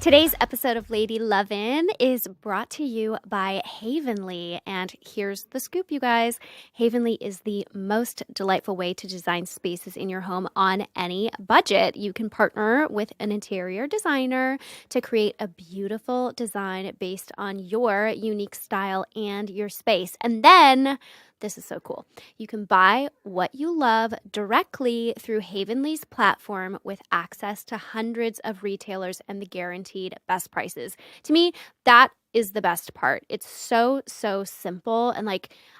Today's episode of Lady Lovin' is brought to you by Havenly. And here's the scoop, you guys. Havenly is the most delightful way to design spaces in your home on any budget. You can partner with an interior designer to create a beautiful design based on your unique style and your space. And then, this is so cool, you can buy what you love directly through Havenly's platform with access to hundreds of retailers and the guaranteed best prices. To me, that is the best part. It's so simple. And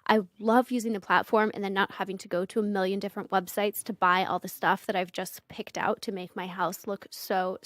I love using the platform and then not having to go to a million different websites to buy all the stuff that I've just picked out to make my house look so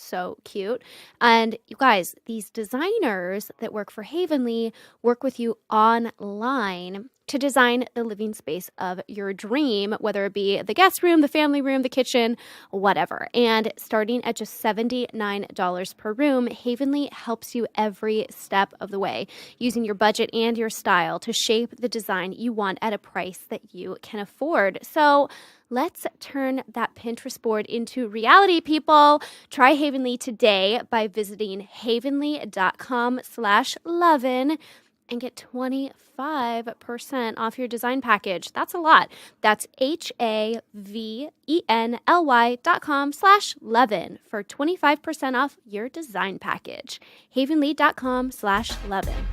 cute. And you guys, these designers that work for Havenly work with you online to design the living space of your dream, whether it be the guest room, the family room, the kitchen, whatever. And starting at just $79 per room, Havenly helps you every step of the way, using your budget and your style to shape the design you want at a price that you can afford. So let's turn that Pinterest board into reality, people. Try Havenly today by visiting havenly.com/lovin' and get 25% off your design package. That's a lot. That's havenly.com/lovin' for 25% off your design package. havenly.com/lovin'.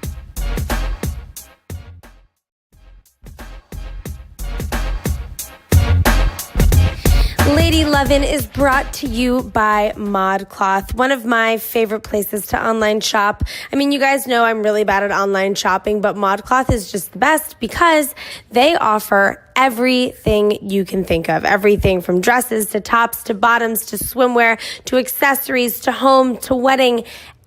Lady Lovin' is brought to you by ModCloth, one of my favorite places to online shop. I mean, you guys know I'm really bad at online shopping, but ModCloth is just the best because they offer everything you can think of. Everything from dresses to tops to bottoms to swimwear to accessories to home to wedding.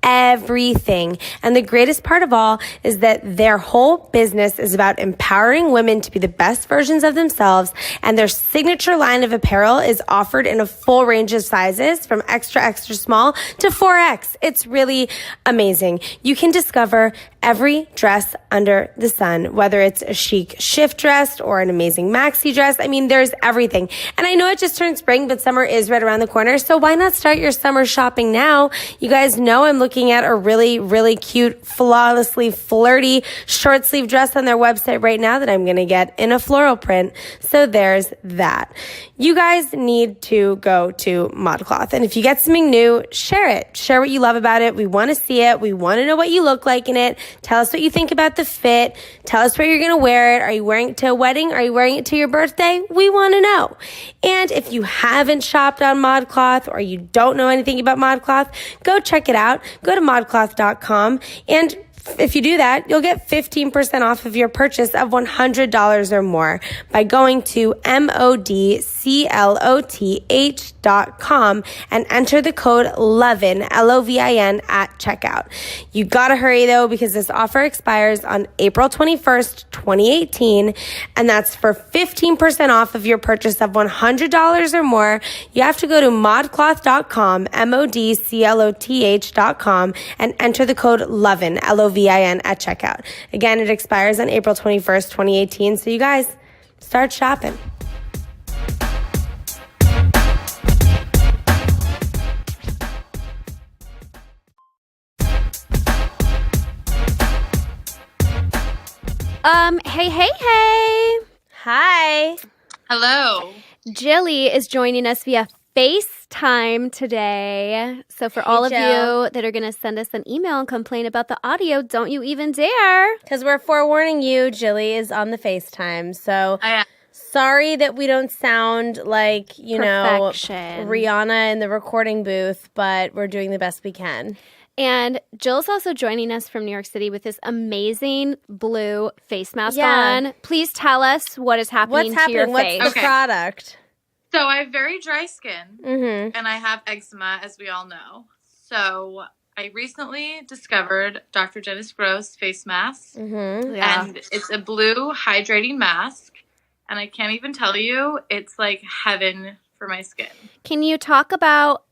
Everything. And the greatest part of all is that their whole business is about empowering women to be the best versions of themselves, and their signature line of apparel is offered in a full range of sizes from extra small to 4X. It's really amazing. You can discover every dress under the sun, whether it's a chic shift dress or an amazing maxi dress. I mean, there's everything. And I know it just turned spring, but summer is right around the corner. So why not start your summer shopping now? You guys know I'm looking at a really cute, flawlessly flirty short sleeve dress on their website right now that I'm going to get in a floral print. So there's that. You guys need to go to ModCloth. And if you get something new, share it. Share what you love about it. We want to see it. We want to know what you look like in it. Tell us what you think about the fit. Tell us where you're going to wear it. Are you wearing it to a wedding? Are you wearing it to your birthday? We want to know. And if you haven't shopped on ModCloth or you don't know anything about ModCloth, go check it out. Go to modcloth.com, and if you do that, you'll get 15% off of your purchase of $100 or more by going to modcloth.com and enter the code LOVIN, LOVIN, at checkout. You gotta hurry though, because this offer expires on April 21st, 2018, and that's for 15% off of your purchase of $100 or more. You have to go to modcloth.com, modcloth.com, and enter the code LOVIN, LOVIN, at checkout. Again, it expires on April 21st, 2018. So you guys, start shopping. Hey. Hi. Hello. Jilly is joining us via FaceTime today. So for all of you that are going to send us an email and complain about the audio, don't you even dare. Because we're forewarning you, Jilly is on the FaceTime. So sorry that we don't sound like, Perfection. Rihanna in the recording booth, but we're doing the best we can. And Jill's also joining us from New York City with this amazing blue face mask on. Please tell us what is happening to your face. What's the product? So I have very dry skin, and I have eczema, as we all know. So I recently discovered Dr. Dennis Gross face mask, and it's a blue hydrating mask, and I can't even tell you, it's like heaven for my skin. Can you talk about,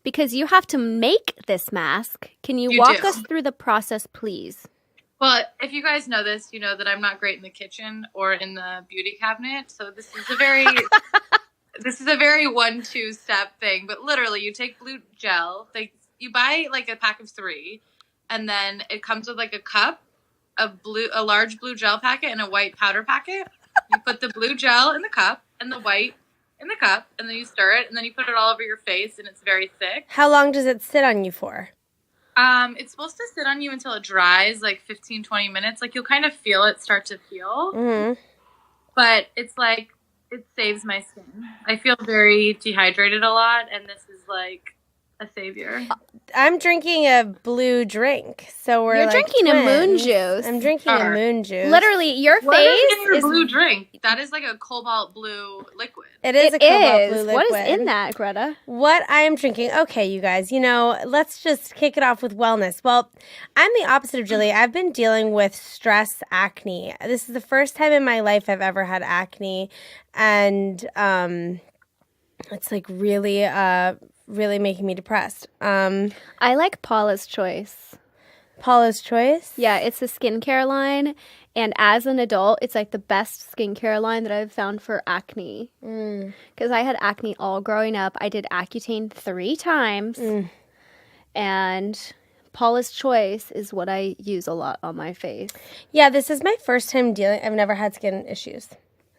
because you have to make this mask, can you walk us through the process, please? Well, if you guys know this, you know that I'm not great in the kitchen or in the beauty cabinet, so this is a very... This is a very 1-2 step thing, but literally you take blue gel. They you buy like a pack of 3, and then it comes with like a cup, a large blue gel packet, and a white powder packet. You put the blue gel in the cup and the white in the cup, and then you stir it, and then you put it all over your face, and it's very thick. How long does it sit on you for? It's supposed to sit on you until it dries, like 15, 20 minutes. Like, you'll kind of feel it start to peel. Mm-hmm. But it's like, it saves my skin. I feel very dehydrated a lot, and this is like a savior. I'm drinking a blue drink, so we're You're like drinking twins. a moon juice. I'm drinking a moon juice. Literally, your What face is in your is blue drink? That is like a cobalt blue liquid. It is a cobalt blue liquid. What is in that, Greta? What I am drinking. Okay, you guys, let's just kick it off with wellness. Well, I'm the opposite of Julie. I've been dealing with stress acne. This is the first time in my life I've ever had acne, and it's like really making me depressed. I like Paula's Choice. Paula's Choice? Yeah, it's a skincare line. And as an adult, it's like the best skincare line that I've found for acne. Because I had acne all growing up. I did Accutane 3 times. And Paula's Choice is what I use a lot on my face. Yeah, this is my first time dealing. I've never had skin issues.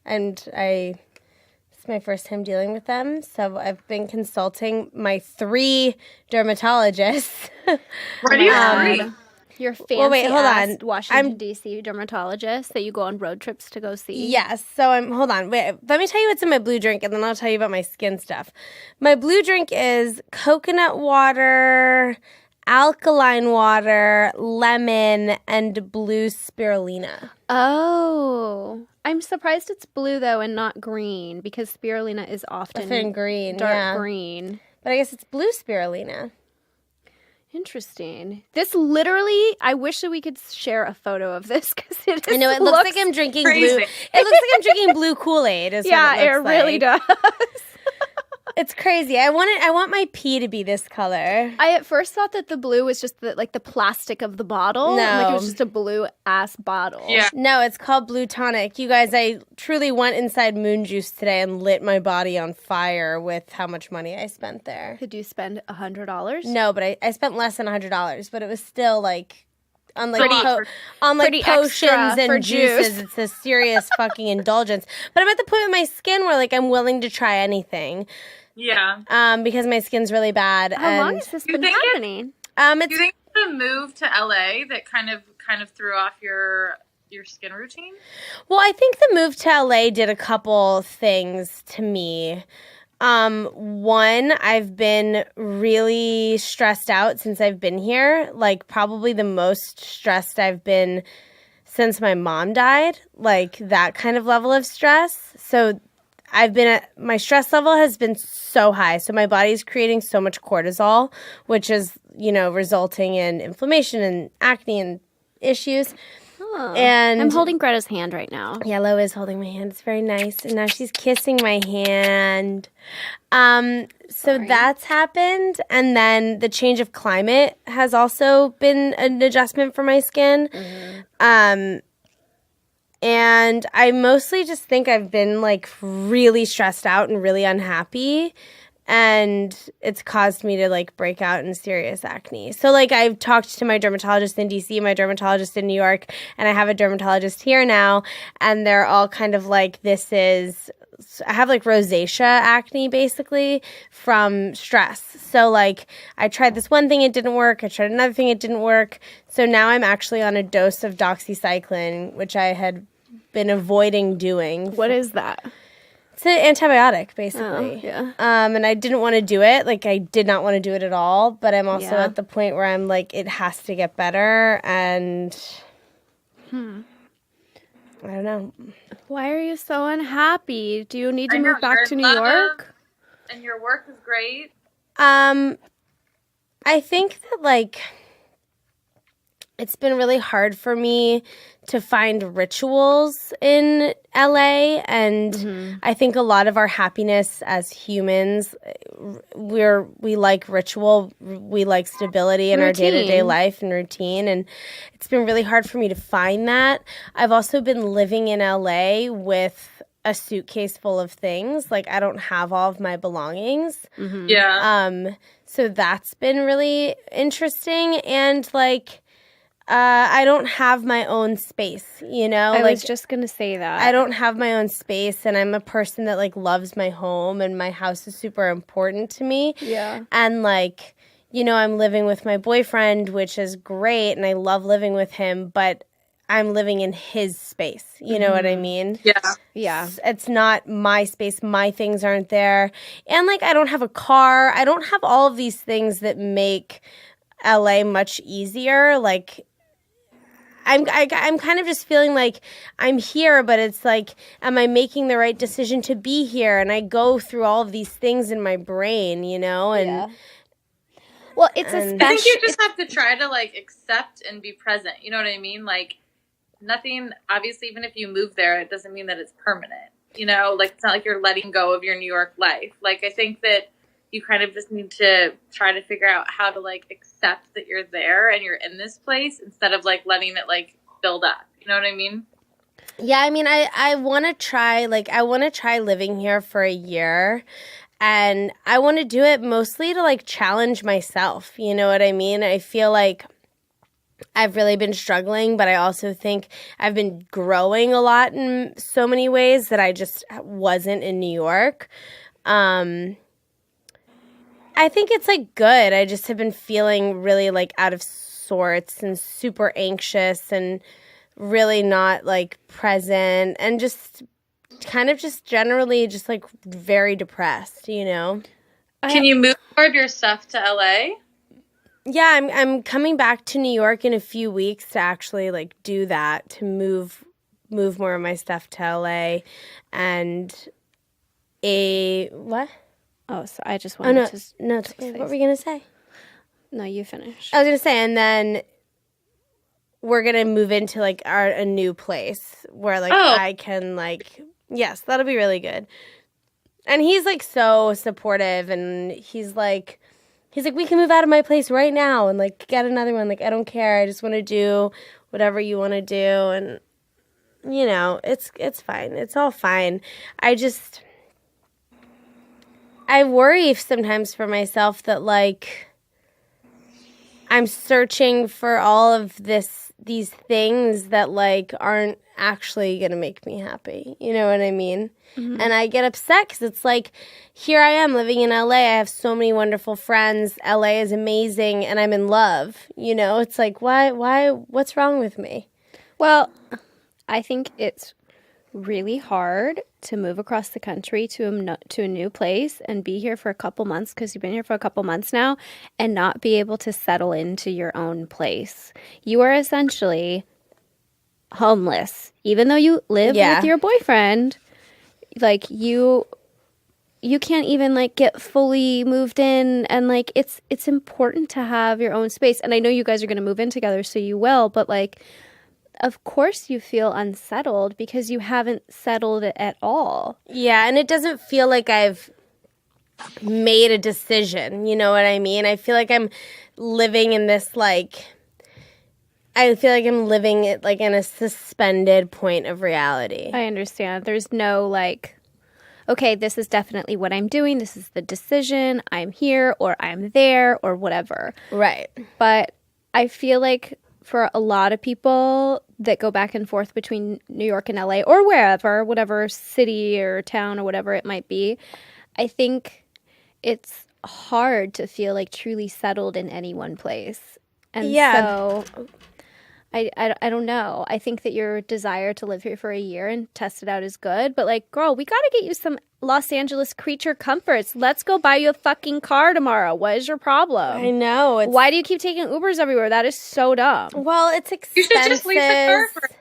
And it's my first time dealing with them. So I've been consulting my 3 dermatologists. Where do you have 3? Your fancy hold on. Washington, D.C. dermatologist that you go on road trips to go see. Yes. So hold on. Wait, let me tell you what's in my blue drink, and then I'll tell you about my skin stuff. My blue drink is coconut water, alkaline water, lemon, and blue spirulina. Oh. I'm surprised it's blue, though, and not green, because spirulina is often green, dark green. But I guess it's blue spirulina. Interesting. This literally, I wish that we could share a photo of this because it is. I know it looks like I'm drinking crazy. blue. It looks like I'm drinking blue Kool-Aid. Yeah, it really does. It's crazy. I want my pee to be this color. I at first thought that the blue was just the plastic of the bottle. No. Like it was just a blue ass bottle. Yeah. No, it's called Blue Tonic. You guys, I truly went inside Moon Juice today and lit my body on fire with how much money I spent there. Could you spend $100? No, but I spent less than $100, but it was still like on like pretty potions extra for and juices. juice. It's a serious fucking indulgence. But I'm at the point with my skin where like I'm willing to try anything. Yeah. Because my skin's really bad. How long has this been happening? Do you think the move to LA that kind of threw off your skin routine? Well, I think the move to LA did a couple things to me. One, I've been really stressed out since I've been here. Like probably the most stressed I've been since my mom died. Like that kind of level of stress. So my stress level has been so high. So my body's creating so much cortisol, which is, resulting in inflammation and acne and issues. Oh, and I'm holding Greta's hand right now. Yellow is holding my hand. It's very nice. And now she's kissing my hand. So that's happened. And then the change of climate has also been an adjustment for my skin. Mm-hmm. And I mostly just think I've been like really stressed out and really unhappy. And it's caused me to like break out in serious acne. So like I've talked to my dermatologist in DC, my dermatologist in New York, and I have a dermatologist here now. And they're all kind of like, I have like rosacea acne basically from stress. So like I tried this one thing, it didn't work. I tried another thing, it didn't work. So now I'm actually on a dose of doxycycline, which I had been avoiding doing. What is that? It's an antibiotic, basically. Oh, yeah. And I didn't want to do it. Like, I did not want to do it at all. But I'm also at the point where I'm like, it has to get better. And I don't know. Why are you so unhappy? Do you need to move back to New York? And your work is great. I think that, like, it's been really hard for me to find rituals in LA, and I think a lot of our happiness as humans, we like ritual, we like stability in our day-to-day life and routine, and it's been really hard for me to find that. I've also been living in LA with a suitcase full of things. Like, I don't have all of my belongings. Yeah. So that's been really interesting. And, like, I don't have my own space, you know? I like, was just going to say that. I don't have my own space, and I'm a person that, like, loves my home, and my house is super important to me. Yeah. And, like, you know, I'm living with my boyfriend, which is great, and I love living with him, but I'm living in his space. You know what I mean? Yeah. Yeah. It's not my space. My things aren't there. And, like, I don't have a car. I don't have all of these things that make LA much easier. Like, I'm kind of just feeling like I'm here, but it's like, am I making the right decision to be here? And I go through all of these things in my brain, you know? And well, it's especially. I think you just have to try to, like, accept and be present. You know what I mean? Like, nothing, obviously, even if you move there, it doesn't mean that it's permanent. You know, like, it's not like you're letting go of your New York life. Like, I think that you kind of just need to try to figure out how to, like, accept that you're there and you're in this place instead of, like, letting it, like, build up. You know what I mean? Yeah, I mean, I want to try, like, I want to try living here for a year. And I want to do it mostly to, like, challenge myself. You know what I mean? I feel like I've really been struggling, but I also think I've been growing a lot in so many ways that I just wasn't in New York. I think it's, like, good. I just have been feeling really, like, out of sorts and super anxious and really not, like, present and just kind of just generally just, like, very depressed, you know? Can you move more of your stuff to LA? Yeah, I'm coming back to New York in a few weeks to actually, like, do that, to move more of my stuff to LA. And what? Oh, so I just wanted to. No, what were we going to say? No, you finish. I was going to say, and then we're going to move into, like, a new place where, like, I can, like, yes, that'll be really good. And he's, like, so supportive, and he's like, we can move out of my place right now and, like, get another one. Like, I don't care. I just want to do whatever you want to do. And, you know, it's fine. It's all fine. I worry sometimes for myself that, like, I'm searching for all of these things that, like, aren't actually going to make me happy. You know what I mean? Mm-hmm. And I get upset because it's like, here I am living in LA. I have so many wonderful friends. LA is amazing and I'm in love. You know, it's like, why, what's wrong with me? Well, I think it's really hard to move across the country to a new place and be here for a couple months, because you've been here for a couple months now, and not be able to settle into your own place. You are essentially homeless, even though you live with your boyfriend. Like, you can't even, like, get fully moved in, and, like, it's important to have your own space. And I know you guys are going to move in together, so you will, but, like, of course you feel unsettled because you haven't settled it at all. Yeah, and it doesn't feel like I've made a decision, you know what I mean? I feel like I'm living in this, like, I feel like I'm living it, like, in a suspended point of reality. I understand. There's no, like, okay, this is definitely what I'm doing. This is the decision. I'm here or I'm there or whatever. Right. But I feel like for a lot of people that go back and forth between New York and LA or wherever, whatever city or town or whatever it might be, I think it's hard to feel, like, truly settled in any one place. And so I don't know. I think that your desire to live here for a year and test it out is good. But, like, girl, we got to get you some Los Angeles creature comforts. Let's go buy you a fucking car tomorrow. What is your problem? I know. Why do you keep taking Ubers everywhere? That is so dumb. Well, it's expensive. You should just lease a car for a year.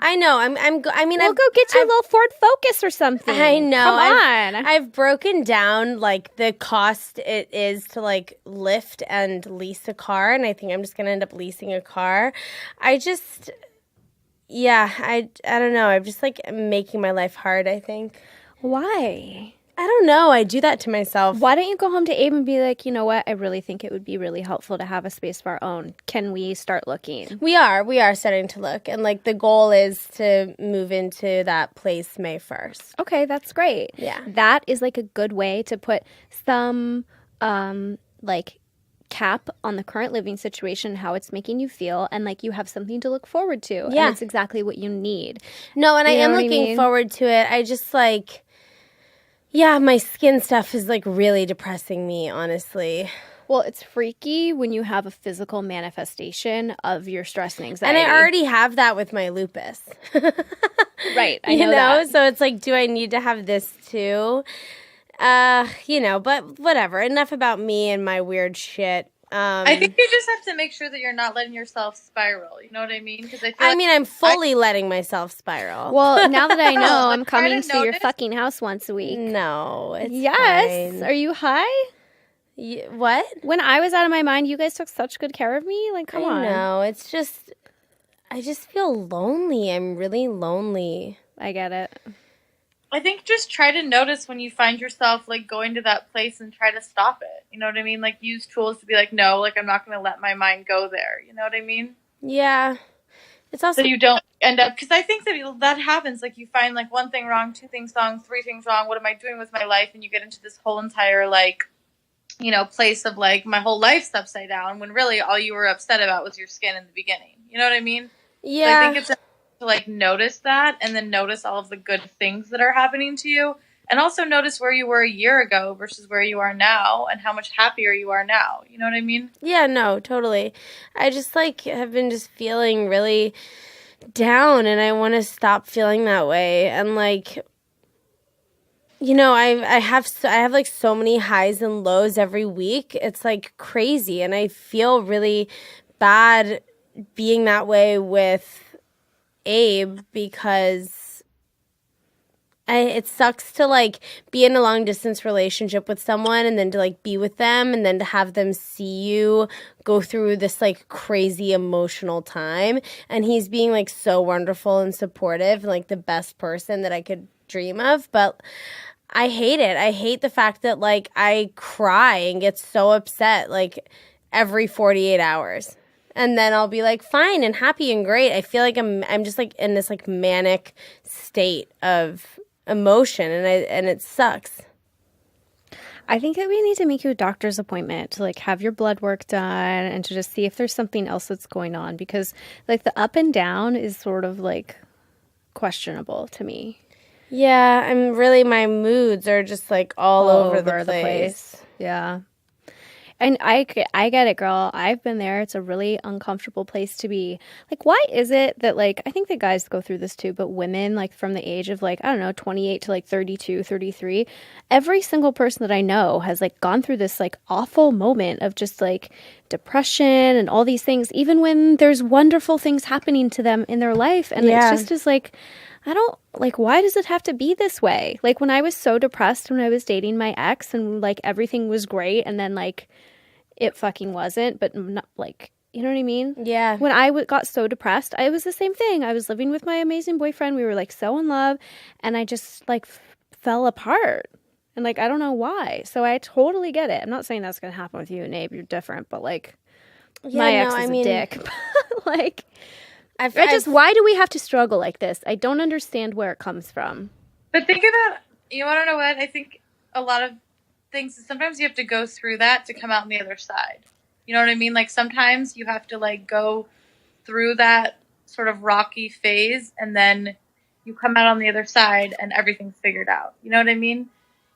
I know. I mean, we'll go get you a little Ford Focus or something. I know. Come on. I've broken down, like, the cost it is to, like, lift and lease a car, and I think I'm just going to end up leasing a car. I don't know. I'm just, like, making my life hard, I think. Why? I don't know. I do that to myself. Why don't you go home to Abe and be like, you know what? I really think it would be really helpful to have a space of our own. Can we start looking? We are starting to look. And, like, the goal is to move into that place May 1st. Okay, that's great. Yeah. That is, like, a good way to put some like cap on the current living situation, how it's making you feel, and like you have something to look forward to. Yeah. And it's exactly what you need. No, and I am looking mean? forward to it. I just like, yeah, my skin stuff is like really depressing me, honestly. Well, it's freaky when you have a physical manifestation of your stress and anxiety. And I already have that with my lupus. Right, I know that. So it's like, do I need to have this too? But whatever. Enough about me and my weird shit. I think you just have to make sure that you're not letting yourself spiral. You know what I mean? Because I'm fully letting myself spiral. Well, now that I know, I'm try coming to to your notice- fucking house once a week. No, it's Yes. fine. Are you high? What? When I was out of my mind, you guys took such good care of me. Like, come on. No, it's just, I just feel lonely. I'm really lonely. I get it. I think just try to notice when you find yourself like going to that place and try to stop it. You know what I mean? Like use tools to be like, no, like I'm not going to let my mind go there. You know what I mean? Yeah. It's also so you don't end up, because I think that happens. Like you find like one thing wrong, two things wrong, three things wrong. What am I doing with my life? And you get into this whole entire like, place of like my whole life's upside down when really all you were upset about was your skin in the beginning. You know what I mean? Yeah. So I think it's to like notice that and then notice all of the good things that are happening to you, and also notice where you were a year ago versus where you are now and how much happier you are now. You know what I mean? Yeah, no, totally. I just like have been just feeling really down, and I want to stop feeling that way. And like, I have like so many highs and lows every week. It's like crazy, and I feel really bad being that way with Abe because it sucks to like be in a long distance relationship with someone and then to like be with them and then to have them see you go through this like crazy emotional time. And he's being like so wonderful and supportive and like the best person that I could dream of. But I hate it. I hate the fact that like I cry and get so upset like every 48 hours. And then I'll be like fine and happy and great. I feel like I'm just like in this like manic state of emotion, and it sucks. I think that we need to make you a doctor's appointment to like have your blood work done and to just see if there's something else that's going on, because like the up and down is sort of like questionable to me. Yeah, my moods are just like all over the place. Yeah. And I get it, girl. I've been there. It's a really uncomfortable place to be. Like, why is it that, like, I think the guys go through this too, but women, like, from the age of, like, I don't know, 28 to, like, 32, 33, every single person that I know has, like, gone through this, like, awful moment of just, like, depression and all these things, even when there's wonderful things happening to them in their life. And it's just as, like, I don't, like, why does it have to be this way? Like, when I was so depressed when I was dating my ex and, like, everything was great and then, like, it fucking wasn't, but not, like, you know what I mean? Yeah. When I got so depressed, I was the same thing. I was living with my amazing boyfriend. We were, like, so in love, and I just, like, fell apart. And, like, I don't know why. So I totally get it. I'm not saying that's going to happen with you and Abe. You're different, but, like, my ex is a dick. Like, why do we have to struggle like this? I don't understand where it comes from. But think about, I don't know what, I think a lot of things, sometimes you have to go through that to come out on the other side. You know what I mean? Like sometimes you have to like go through that sort of rocky phase and then you come out on the other side and everything's figured out. You know what I mean?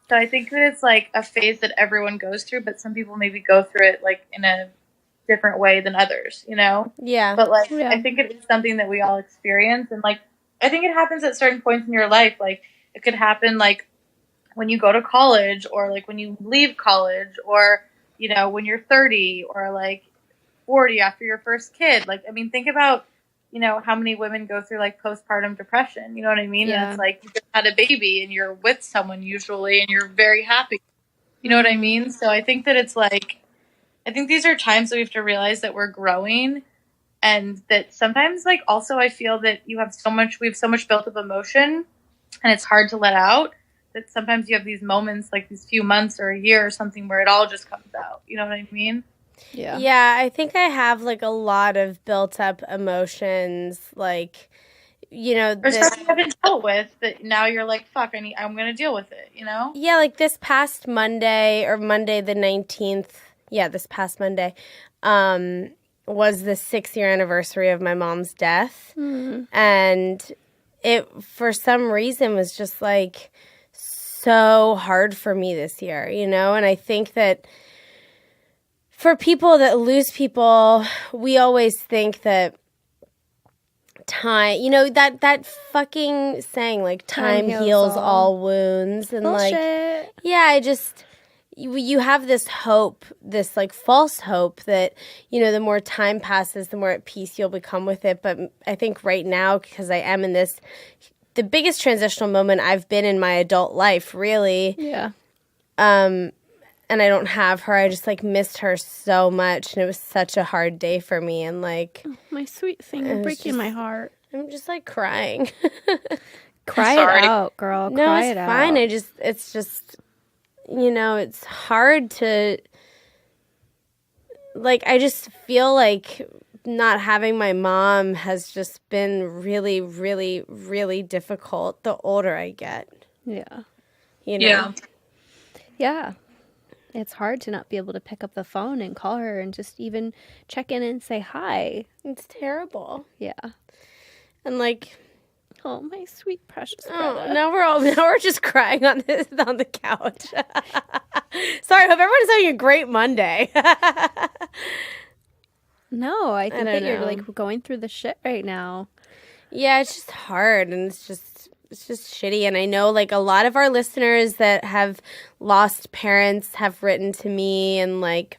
So I think that it's like a phase that everyone goes through, but some people maybe go through it like in a different way than others, you know? Yeah. But like, I think it is something that we all experience. And like, I think it happens at certain points in your life. Like it could happen like when you go to college or like when you leave college or, when you're 30 or like 40 after your first kid. Like, I mean, think about, how many women go through like postpartum depression, you know what I mean? Yeah. And it's like you just had a baby and you're with someone usually and you're very happy. You know what I mean? So I think that it's like, I think these are times that we have to realize that we're growing and that sometimes like also I feel that we have so much built up emotion and it's hard to let out. That sometimes you have these moments, like these few months or a year or something, where it all just comes out. You know what I mean? Yeah. Yeah, I think I have, like, a lot of built-up emotions, like, Or stuff you haven't dealt with that now you're like, fuck, I'm going to deal with it, you know? Yeah, like this past Monday the 19th, this past Monday, was the 6-year anniversary of my mom's death. And it, for some reason, was just like so hard for me this year, you know? And I think that for people that lose people, we always think that time, you know, that fucking saying, like, time heals all wounds. And bullshit. Like, yeah, I just, you have this hope, this like false hope that, you know, the more time passes, the more at peace you'll become with it. But I think right now, because I am in this, the biggest transitional moment I've been in my adult life, really. Yeah. And I don't have her. I just like missed her so much, and it was such a hard day for me. And like, oh, my sweet thing, you're breaking my heart. I'm just like crying. Cry it out, girl. No, Cry it's it fine. out. It's just, you know, it's hard to, like, I just feel like not having my mom has just been really, really, really difficult the older I get. Yeah. You know? Yeah. Yeah. It's hard to not be able to pick up the phone and call her and just even check in and say hi. It's terrible. Yeah. And like, oh, my sweet precious oh, brother. now we're just crying on the couch. Sorry, hope everyone's having a great Monday. No, I think that you're know. like going through the shit right now. Yeah, it's just hard, and it's just shitty. And I know like a lot of our listeners that have lost parents have written to me, and like,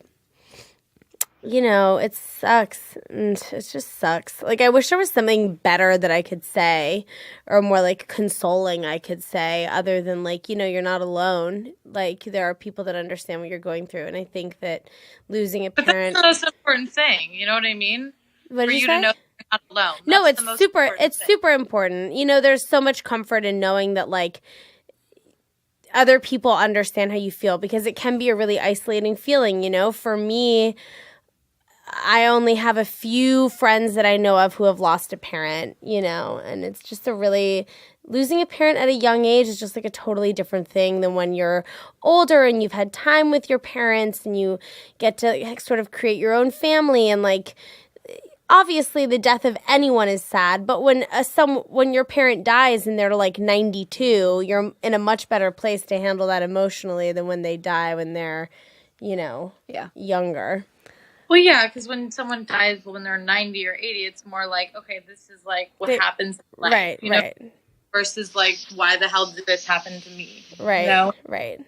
you know, it sucks. And it just sucks. Like, I wish there was something better that I could say, or more like consoling I could say, other than like, you know, you're not alone. Like, there are people that understand what you're going through. And I think that losing a parent. But that's the most important thing. You know what I mean? What For did you say? to know you're not alone. No, That's it's the most super. important It's thing. super important. You know, there's so much comfort in knowing that like other people understand how you feel, because it can be a really isolating feeling. You know, for me, I only have a few friends that I know of who have lost a parent. You know, and it's just losing a parent at a young age is just like a totally different thing than when you're older and you've had time with your parents and you get to sort of create your own family. And like, obviously the death of anyone is sad, but when your parent dies and they're like 92, you're in a much better place to handle that emotionally than when they die when they're, you know, younger. Well, yeah, because when someone dies when they're 90 or 80, it's more like, okay, this is like what happens in life, right, you know? right. Versus like, why the hell did this happen to me? Right, you know? right.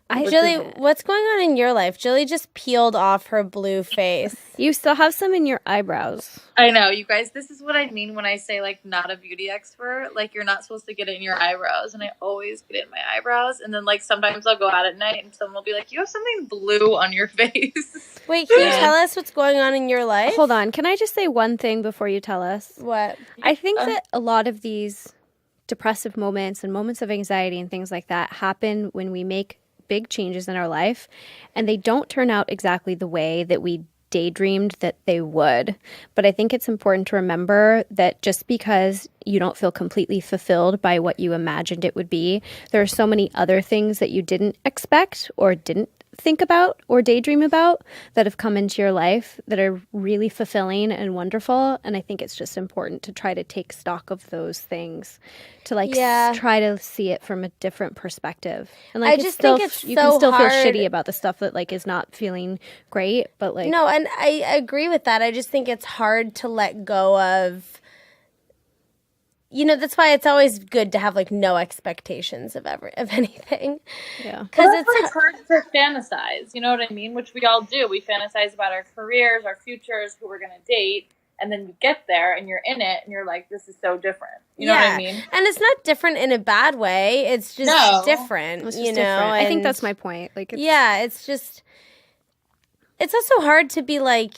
I Julie, what's going on in your life? Julie just peeled off her blue face. You still have some in your eyebrows. I know, you guys, this is what I mean when I say, like, not a beauty expert. Like, you're not supposed to get it in your eyebrows, and I always get it in my eyebrows. And then, like, sometimes I'll go out at night, and someone will be like, you have something blue on your face. Wait, can you tell us what's going on in your life? Hold on. Can I just say one thing before you tell us? What? I think that a lot of these depressive moments and moments of anxiety and things like that happen when we make big changes in our life, and they don't turn out exactly the way that we daydreamed that they would. But I think it's important to remember that just because you don't feel completely fulfilled by what you imagined it would be, there are so many other things that you didn't expect or didn't think about or daydream about that have come into your life that are really fulfilling and wonderful. And I think it's just important to try to take stock of those things, to like try to see it from a different perspective. And like, I just think it's you so can still hard. feel shitty about the stuff that like is not feeling great, but like No, and I agree with that. I just think it's hard to let go of. You know, that's why it's always good to have like no expectations of anything. Yeah, because it's hard to fantasize. You know what I mean? Which we all do. We fantasize about our careers, our futures, who we're going to date, and then you get there and you're in it, and you're like, "This is so different." You know what I mean? And it's not different in a bad way. It's just different. it's just you know, different. I think and that's my point. Like, it's just. It's also hard to be like.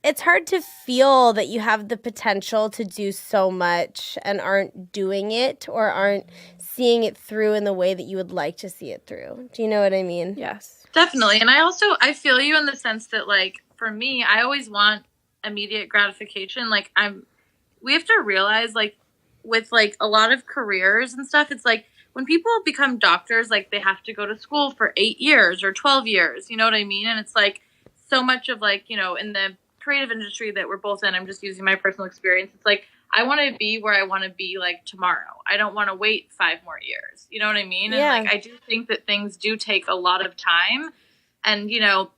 It's hard to feel that you have the potential to do so much and aren't doing it or aren't seeing it through in the way that you would like to see it through. Do you know what I mean? Yes. Definitely. And I feel you in the sense that, like, for me, I always want immediate gratification. Like, we have to realize, like, with, like, a lot of careers and stuff, it's like, when people become doctors, like, they have to go to school for 8 years or 12 years, you know what I mean? And it's like so much of, like, you know, in the creative industry that we're both in, I'm just using my personal experience. It's like, I want to be where I want to be, like, tomorrow. I don't want to wait 5 more years. You know what I mean? Yeah. And, like, I do think that things do take a lot of time. And, you know,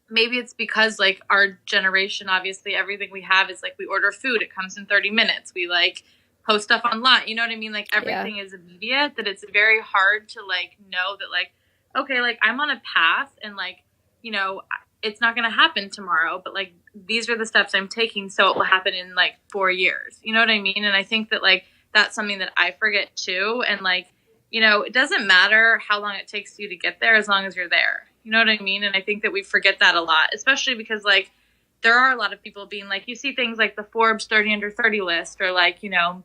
maybe it's because, like, our generation, obviously, everything we have is, like, we order food. It comes in 30 minutes. We, like, post stuff online. You know what I mean? Like, everything is immediate, that it's very hard to, like, know that, like, okay, like, I'm on a path and, like, you know, it's not going to happen tomorrow, but, like, these are the steps I'm taking, so it will happen in, like, 4 years. You know what I mean? And I think that, like, that's something that I forget too. And, like, you know, it doesn't matter how long it takes you to get there as long as you're there. You know what I mean? And I think that we forget that a lot, especially because, like, there are a lot of people being like, you see things like the Forbes 30 under 30 list, or, like, you know,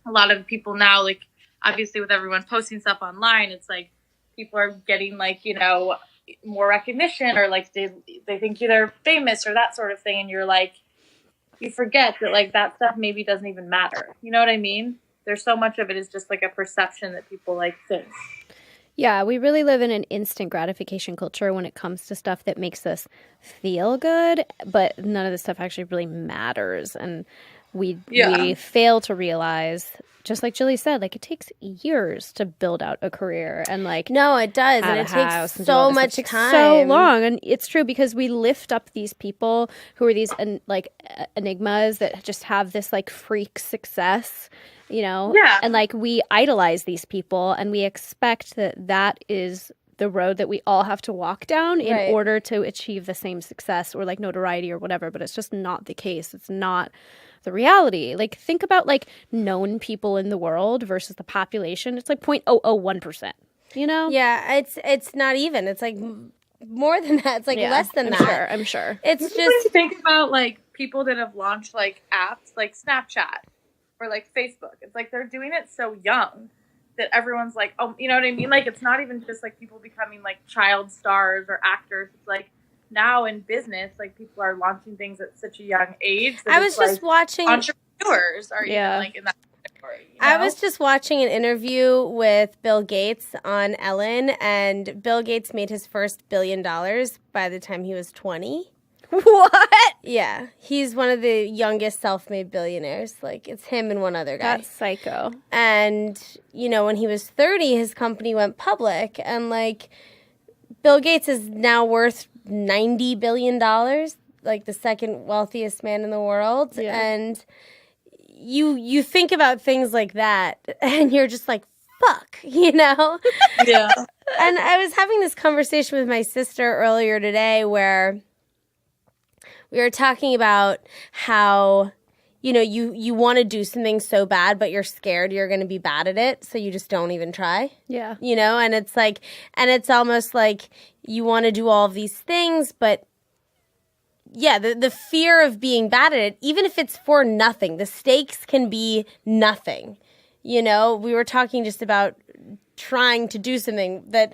a lot of people now, like, obviously with everyone posting stuff online, it's like people are getting, like, you know, more recognition, or, like, they think they're famous or that sort of thing. And you're like, you forget that, like, that stuff maybe doesn't even matter. You know what I mean? There's so much of it is just, like, a perception that people, like, think. Yeah, we really live in an instant gratification culture when it comes to stuff that makes us feel good, but none of this stuff actually really matters. And we fail to realize, just like Jilly said, like, it takes years to build out a career, and, like, no, it does, and it takes so much time, so long. And it's true, because we lift up these people who are these like enigmas that just have this, like, freak success, you know, and, like, we idolize these people, and we expect that that is the road that we all have to walk down in order to achieve the same success or, like, notoriety or whatever. But it's just not the case. It's not the reality. Like, think about, like, known people in the world versus the population. It's like 0.001%, you know? Yeah, it's not even. It's like more than that. It's like less than that. I'm sure. It's just, think about, like, people that have launched, like, apps like Snapchat or, like, Facebook. It's like they're doing it so young that everyone's like, oh, you know what I mean? Like, it's not even just, like, people becoming, like, child stars or actors. It's like, now in business, like, people are launching things at such a young age. I was just watching, entrepreneurs are even, like, in that category. You know? I was just watching an interview with Bill Gates on Ellen, and Bill Gates made his first $1 billion by the time he was 20. What? Yeah. He's one of the youngest self-made billionaires. Like, it's him and one other guy. That's psycho. And, you know, when he was 30, his company went public. And, like, Bill Gates is now worth $90 billion, like the second wealthiest man in the world. Yeah. And you think about things like that, and you're just like, fuck, you know? Yeah. And I was having this conversation with my sister earlier today where we were talking about how, you know, you want to do something so bad, but you're scared you're going to be bad at it, so you just don't even try. Yeah. You know, and it's like, and it's almost like you want to do all of these things, but yeah, the fear of being bad at it, even if it's for nothing, the stakes can be nothing. You know, we were talking just about trying to do something that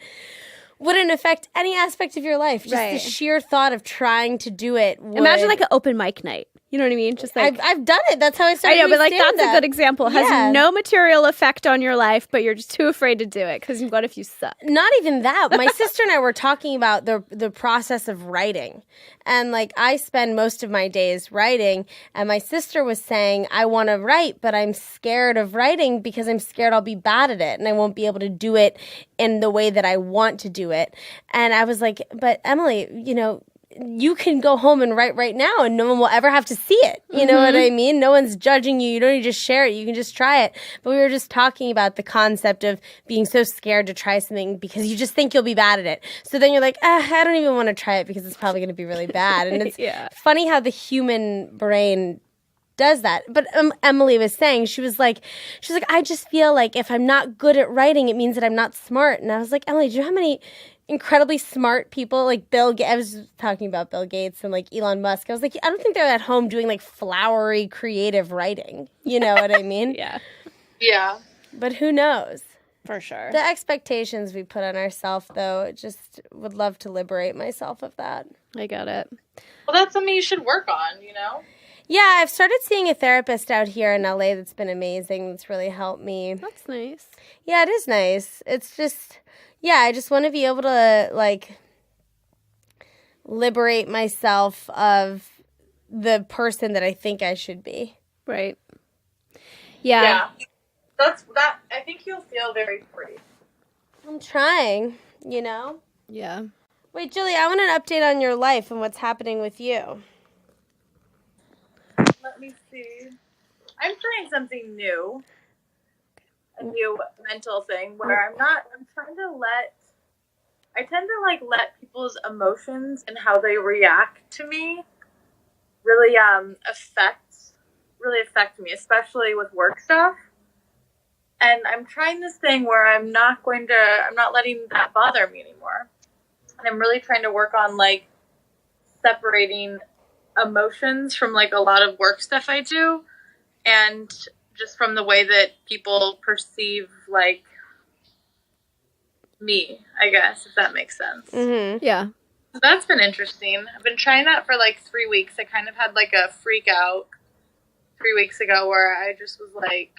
wouldn't affect any aspect of your life. Just the sheer thought of trying to do it would... Imagine, like, an open mic night. You know what I mean? Just like I've done it. That's how I started. I know, but, like, that's a good example. It has no material effect on your life, but you're just too afraid to do it because what if you suck? Not even that. My sister and I were talking about the process of writing, and, like, I spend most of my days writing, and my sister was saying, I want to write, but I'm scared of writing because I'm scared I'll be bad at it and I won't be able to do it in the way that I want to do it. And I was like, but Emily, you know, you can go home and write right now and no one will ever have to see it. You know what I mean? No one's judging you. You don't need to just share it. You can just try it. But we were just talking about the concept of being so scared to try something because you just think you'll be bad at it. So then you're like, I don't even want to try it because it's probably going to be really bad. And it's funny how the human brain does that. But Emily was saying, she was like, I just feel like if I'm not good at writing, it means that I'm not smart. And I was like, Emily, do you know how many incredibly smart people, like Bill Gates? I was talking about Bill Gates and, like, Elon Musk. I was like, I don't think they're at home doing, like, flowery creative writing. You know what I mean? Yeah. But who knows? For sure. The expectations we put on ourselves, though, just would love to liberate myself of that. I got it. Well, that's something you should work on, you know? Yeah, I've started seeing a therapist out here in LA that's been amazing. That's really helped me. That's nice. Yeah, it is nice. It's just, I just want to be able to, like, liberate myself of the person that I think I should be. Right. Yeah. That. I think you'll feel very free. I'm trying, you know? Yeah. Wait, Julie, I want an update on your life and what's happening with you. Let me see. I'm trying something new. A new mental thing where I tend to let people's emotions and how they react to me really affect me, especially with work stuff. And I'm trying this thing where I'm not letting that bother me anymore. And I'm really trying to work on like separating emotions from like a lot of work stuff I do, and just from the way that people perceive like me, I guess, if that makes sense. Mm-hmm. Yeah. So that's been interesting. I've been trying that for like 3 weeks. I kind of had like a freak out 3 weeks ago where I just was like,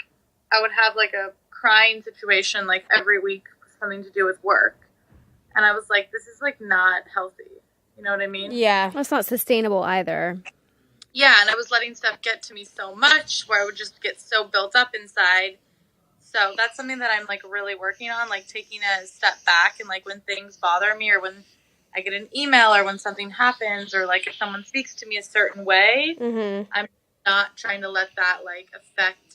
I would have like a crying situation like every week, something to do with work. And I was like, this is like not healthy. You know what I mean? Yeah. That's not sustainable either. Yeah, and I was letting stuff get to me so much where I would just get so built up inside. So that's something that I'm like really working on, like taking a step back and like when things bother me or when I get an email or when something happens or like if someone speaks to me a certain way, Mm-hmm. I'm not trying to let that like affect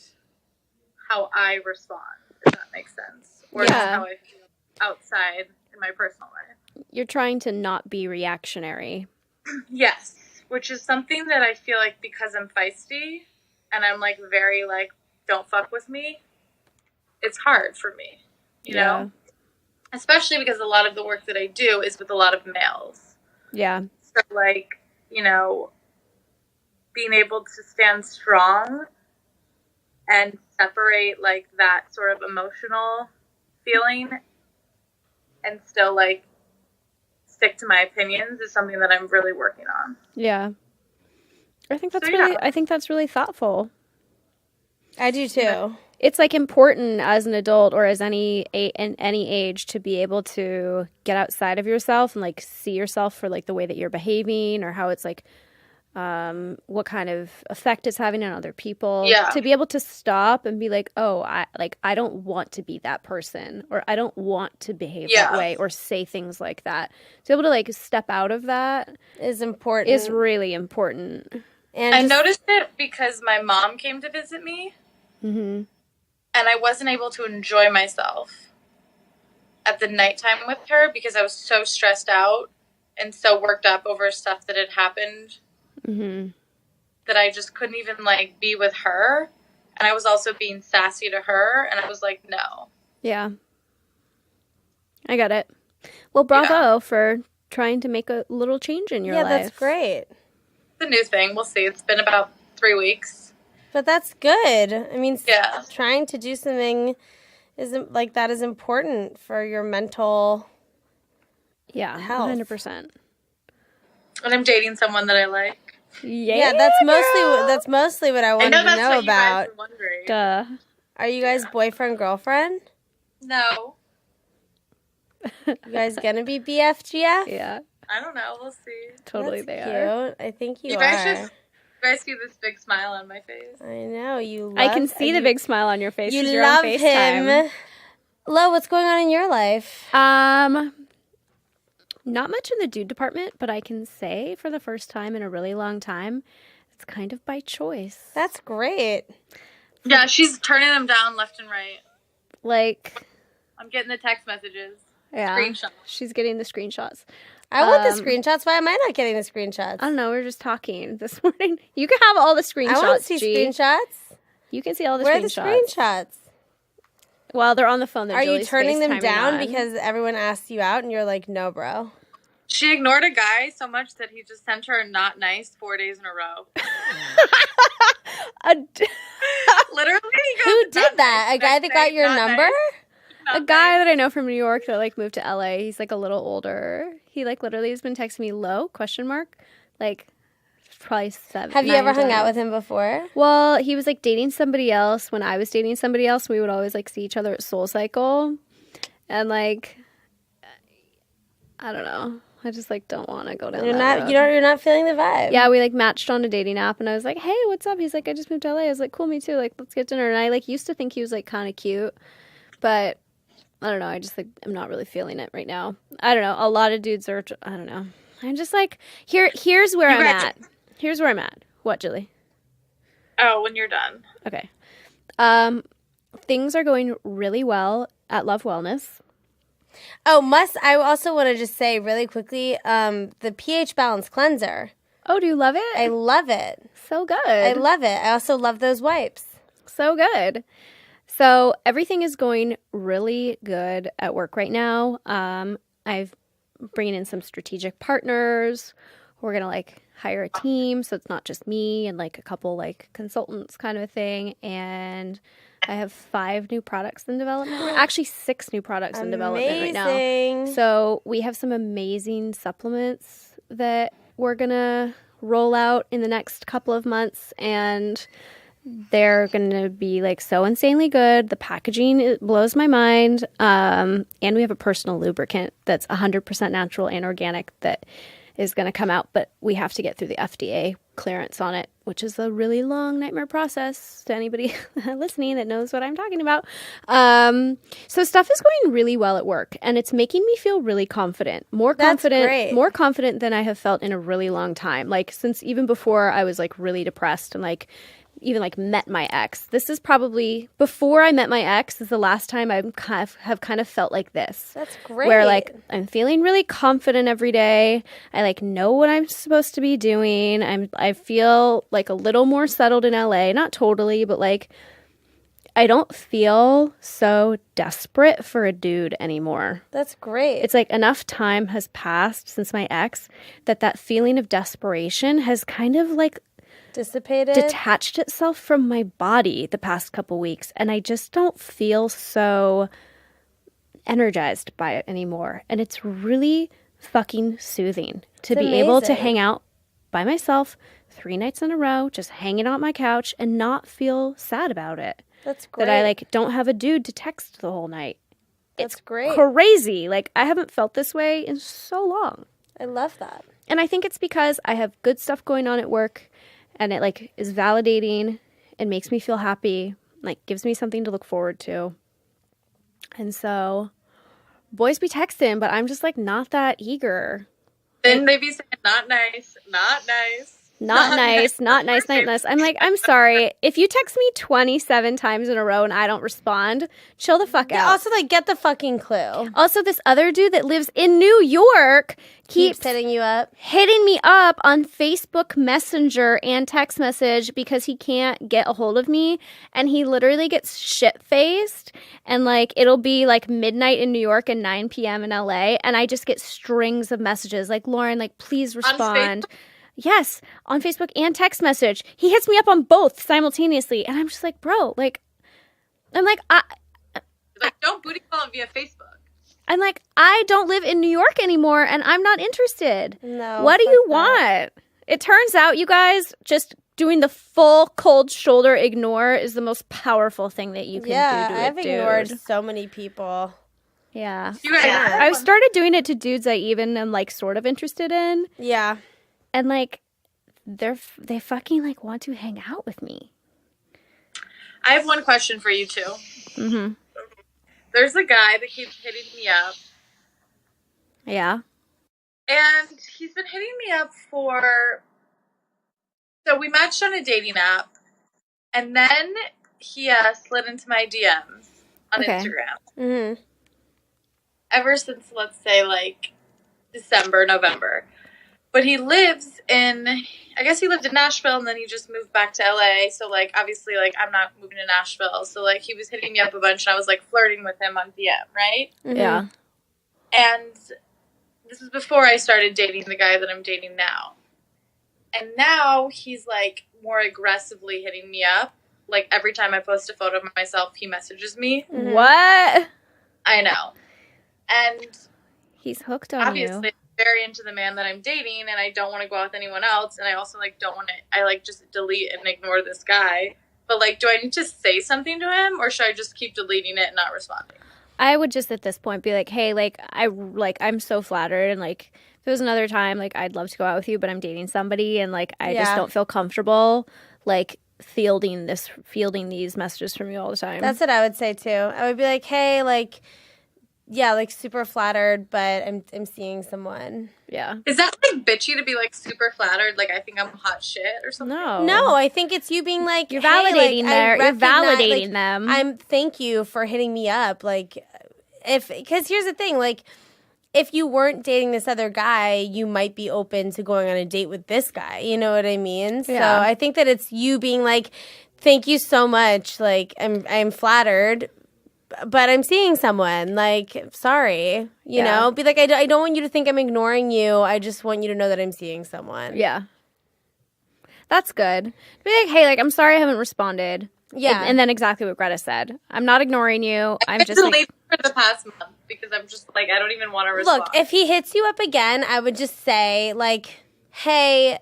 how I respond, if that makes sense. Or just how I feel outside in my personal life. You're trying to not be reactionary. Yes, which is something that I feel like because I'm feisty and I'm like very like, don't fuck with me, it's hard for me, you know? Especially because a lot of the work that I do is with a lot of males. Yeah. So like, you know, being able to stand strong and separate like that sort of emotional feeling and still like stick to my opinions is something that I'm really working on. Yeah. I think that's So, I think that's really thoughtful. I do too. It's like important as an adult or as in any age to be able to get outside of yourself and like see yourself for like the way that you're behaving or how it's like what kind of effect it's having on other people. Yeah. To be able to stop and be like, oh, I don't want to be that person or I don't want to behave that way or say things like that. To be able to like step out of that is important. Is really important. And I noticed it because my mom came to visit me. Mm-hmm. And I wasn't able to enjoy myself at the nighttime with her because I was so stressed out and so worked up over stuff that had happened that I just couldn't even, like, be with her. And I was also being sassy to her, and I was like, no. Yeah. I got it. Well, bravo for trying to make a little change in your life. Yeah, that's great. It's a new thing. We'll see. It's been about 3 weeks. But that's good. I mean, yeah. Trying to do something like that is important for your mental health. 100%. And I'm dating someone that I like. Yeah, that's mostly what I wanted to know about. You guys were wondering. Duh. Are you guys boyfriend girlfriend? No. You guys gonna be BFGF? Yeah. I don't know. We'll see. Totally, That's they are. cute. I think you guys see this big smile on my face. I know you. I can see the big smile on your face. You you're love on FaceTime. him. Lo, what's going on in your life? Not much in the dude department, but I can say for the first time in a really long time, it's kind of by choice. That's great. Yeah, she's turning them down left and right. Like, I'm getting the text messages. Yeah. Screenshots. She's getting the screenshots. I want the screenshots. Why am I not getting the screenshots? I don't know. We were just talking this morning. You can have all the screenshots. I want to see screenshots. You can see all the Where screenshots. Where are the screenshots? Well, they're on the phone. Are you turning them down because everyone asked you out and you're like, no, bro? She ignored a guy so much that he just sent her a not nice 4 days in a row. Literally. Who did that? A guy that got your number? Nice. A guy that I know from New York that like moved to LA. He's like a little older. He like literally has been texting me low ? Like probably 7. Have you ever hung out with him before? Well, he was like dating somebody else when I was dating somebody else. We would always like see each other at Soul Cycle. And like, I don't know. I just like don't want to go down that road. You're not feeling the vibe. Yeah, we like matched on a dating app and I was like, hey, what's up? He's like, I just moved to LA. I was like, cool, me too. Like, let's get dinner. And I like used to think he was like kind of cute, but I don't know. I just like, I'm not really feeling it right now. I don't know. A lot of dudes are, I don't know. I'm just like, here's where I'm at. Here's where I'm at. What, Julie? Oh, when you're done. Okay. Things are going really well at Love Wellness. Oh, I also want to just say really quickly, the pH Balance Cleanser. Oh, do you love it? I love it. So good. I love it. I also love those wipes. So good. So everything is going really good at work right now. I've bringing in some strategic partners. We're going to like hire a team. So it's not just me and like a couple like consultants kind of a thing. And I have 5 new products in development. Actually, 6 new products in development right now. So we have some amazing supplements that we're going to roll out in the next couple of months. And they're going to be like so insanely good. The packaging, it blows my mind. And we have a personal lubricant that's 100% natural and organic that is going to come out. But we have to get through the FDA clearance on it, which is a really long nightmare process to anybody listening that knows what I'm talking about. So stuff is going really well at work and it's making me feel really confident, more confident than I have felt in a really long time. Like since even before I was like really depressed and like even like met my ex. This is probably before I met my ex is the last time I have kind of felt like this. That's great. Where like I'm feeling really confident every day. I like know what I'm supposed to be doing. I feel like a little more settled in LA, not totally, but like I don't feel so desperate for a dude anymore. That's great. It's like enough time has passed since my ex that feeling of desperation has kind of like detached itself from my body the past couple weeks, and I just don't feel so energized by it anymore. And it's really fucking soothing to be able to hang out by myself 3 nights in a row, just hanging out on my couch and not feel sad about it. That's great. That I like don't have a dude to text the whole night. That's great. Crazy. Like I haven't felt this way in so long. I love that. And I think it's because I have good stuff going on at work. And it like is validating and makes me feel happy, like gives me something to look forward to. And so boys be texting, but I'm just like not that eager. Then they be saying not nice, not nice. Not nice, not nice, not nice. I'm like, I'm sorry. If you text me 27 times in a row and I don't respond, chill the fuck out. Also, like, get the fucking clue. Also, this other dude that lives in New York keeps hitting you up. Hitting me up on Facebook Messenger and text message because he can't get a hold of me. And he literally gets shit-faced. And, like, it'll be, like, midnight in New York and 9 p.m. in LA. And I just get strings of messages. Like, Lauren, like, please respond. Yes, on Facebook and text message. He hits me up on both simultaneously. And I'm just like, bro, like, I'm like, don't booty call him via Facebook. I'm like, I don't live in New York anymore and I'm not interested. No. What do you want? It turns out, you guys, just doing the full cold shoulder ignore is the most powerful thing that you can do to a dude. I've ignored so many people. Yeah. I've started doing it to dudes I even am, like, sort of interested in. Yeah. And, like, they fucking, like, want to hang out with me. I have one question for you, too. Mm-hmm. There's a guy that keeps hitting me up. Yeah. And he's been hitting me up for... So we matched on a dating app. And then he slid into my DMs on Instagram. Mm-hmm. Ever since, let's say, like, December, November. But he lives in, I guess he lived in Nashville and then he just moved back to LA. So, like, obviously, like, I'm not moving to Nashville. So, like, he was hitting me up a bunch and I was, like, flirting with him on DM, right? Mm-hmm. Yeah. And this is before I started dating the guy that I'm dating now. And now he's, like, more aggressively hitting me up. Like, every time I post a photo of myself, he messages me. Mm-hmm. What? I know. And he's hooked on obviously, you. very into the man that I'm dating, and I don't want to go out with anyone else, and I also like don't want to. I like just delete and ignore this guy. But like, do I need to say something to him, or should I just keep deleting it and not responding? I would just at this point be like, hey, like I'm so flattered, and like if it was another time, like I'd love to go out with you, but I'm dating somebody, and like I just don't feel comfortable like fielding these messages from you all the time. That's what I would say too. I would be like, hey, like, yeah, like super flattered, but I'm seeing someone. Yeah. Is that like bitchy to be like super flattered? Like I think I'm hot shit or something? No, I think it's you being like, you're hey, validating like, you're validating them. Thank you for hitting me up. Like, because here's the thing, like, if you weren't dating this other guy, you might be open to going on a date with this guy. You know what I mean? Yeah. So I think that it's you being like, thank you so much. Like, I'm flattered, but I'm seeing someone. Like, sorry. You know? Be like, I don't want you to think I'm ignoring you. I just want you to know that I'm seeing someone. Yeah. That's good. Be like, hey, like, I'm sorry I haven't responded. Yeah. And then exactly what Greta said. I'm not ignoring you. I'm just delayed for the past month because I'm just like, I don't even want to respond. Look, if he hits you up again, I would just say, like, hey,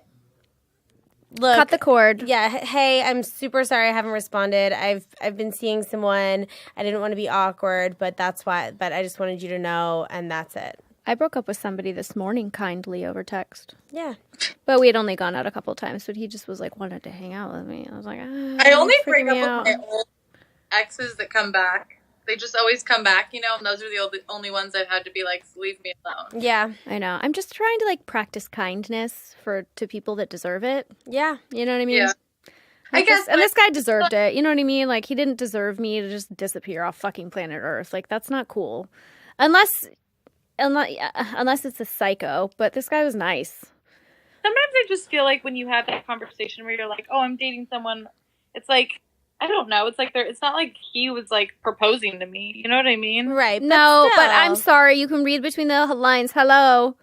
look, cut the cord. Yeah, hey, I'm super sorry I haven't responded. I've been seeing someone. I didn't want to be awkward, but that's why. But I just wanted you to know, and that's it. I broke up with somebody this morning kindly over text. Yeah. But we had only gone out a couple of times, but he just was like wanted to hang out with me. I was like, I only break up with my old exes that come back. They just always come back, you know, and those are the only ones I've had to be like, leave me alone. Yeah. I know. I'm just trying to like practice kindness to people that deserve it. Yeah. You know what I mean? Yeah. Like I guess. And this guy deserved it. You know what I mean? Like he didn't deserve me to just disappear off fucking planet Earth. Like that's not cool. Unless it's a psycho, but this guy was nice. Sometimes I just feel like when you have that conversation where you're like, oh, I'm dating someone, it's like, I don't know. It's like it's not like he was like proposing to me. You know what I mean? Right. No, but I'm sorry. You can read between the lines. Hello.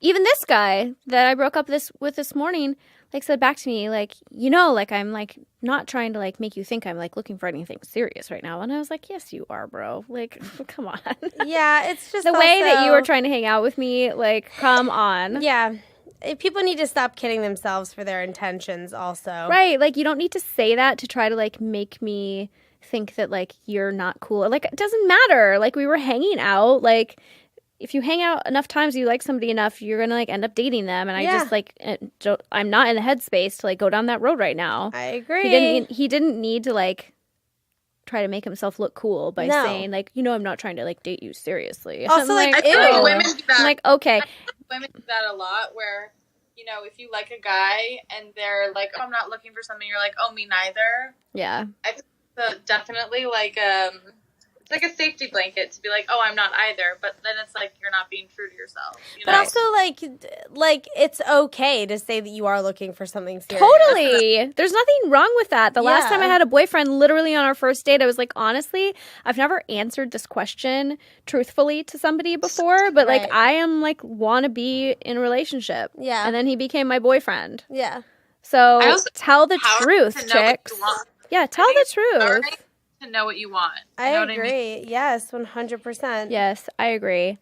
Even this guy that I broke up with this morning, like said back to me, like, you know, like I'm like not trying to like make you think I'm like looking for anything serious right now. And I was like, yes, you are, bro. Like, come on. Yeah, it's just the way that you were trying to hang out with me. Like, come on. Yeah. People need to stop kidding themselves for their intentions also. Right. Like, you don't need to say that to try to, like, make me think that, like, you're not cool. Like, it doesn't matter. Like, we were hanging out. Like, if you hang out enough times, you like somebody enough, you're going to, like, end up dating them. And I just, like, I'm not in the headspace to, like, go down that road right now. I agree. He didn't need to, like, try to make himself look cool by saying, like, you know, I'm not trying to, like, date you seriously. Also, like, I feel like women do that. I'm like, okay. Women do that a lot where, you know, if you like a guy and they're like, oh, I'm not looking for something, you're like, oh, me neither. Yeah. I think that's definitely like, it's like a safety blanket to be like, oh, I'm not either. But then it's like you're not being true to yourself. You know? But also, like it's okay to say that you are looking for something serious. Totally. There's nothing wrong with that. The last time I had a boyfriend, literally on our first date, I was like, honestly, I've never answered this question truthfully to somebody before, but like I am like want to be in a relationship. Yeah. And then he became my boyfriend. Yeah. So tell the truth, chicks. Yeah, tell the truth. To know what you want. I agree. Yes, 100%. Yes, I agree.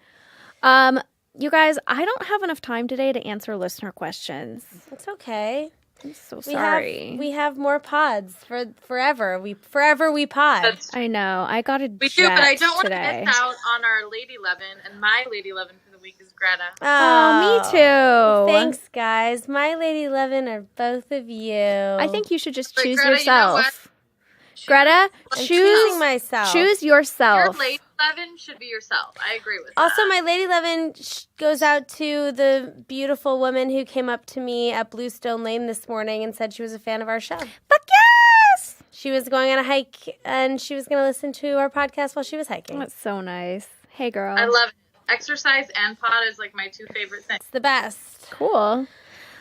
You guys, I don't have enough time today to answer listener questions. It's okay. I'm so sorry. We have more pods for forever. We pod. I know. I got a jet We do, but I don't want to today. miss out on our Lady Lovin, and my Lady Lovin for the week is Greta. Oh, me too. Thanks, guys. My Lady Lovin are both of you. I think you should just choose Greta, yourself. you know what? Greta, choosing myself. Choose yourself. Your Lady Lovin should be yourself. I agree with Also, that. my Lady Lovin goes out to the beautiful woman who came up to me at Bluestone Lane this morning and said she was a fan of our show. Fuck yes! She was going on a hike and she was going to listen to our podcast while she was hiking. That's so nice. Hey, girl. I love it. Exercise and pod is like my two favorite things. It's the best. Cool. All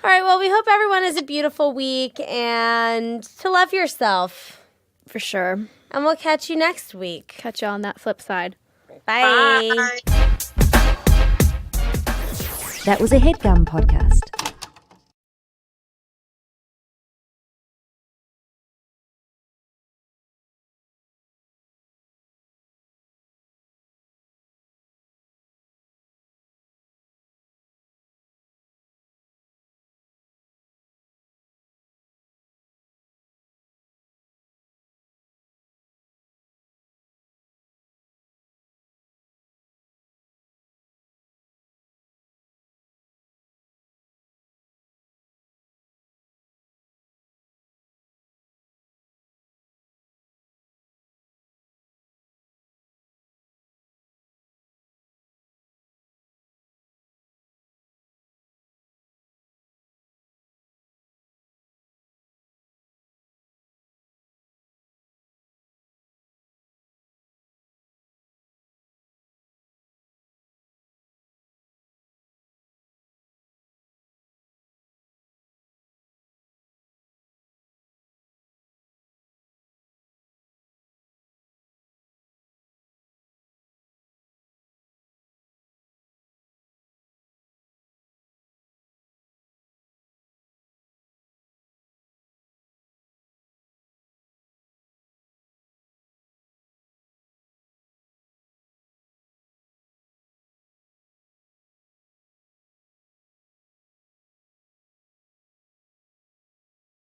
right, well, we hope everyone has a beautiful week and to love yourself. For sure. And we'll catch you next week. Catch you on that flip side. Bye. Bye. That was a HeadGum podcast.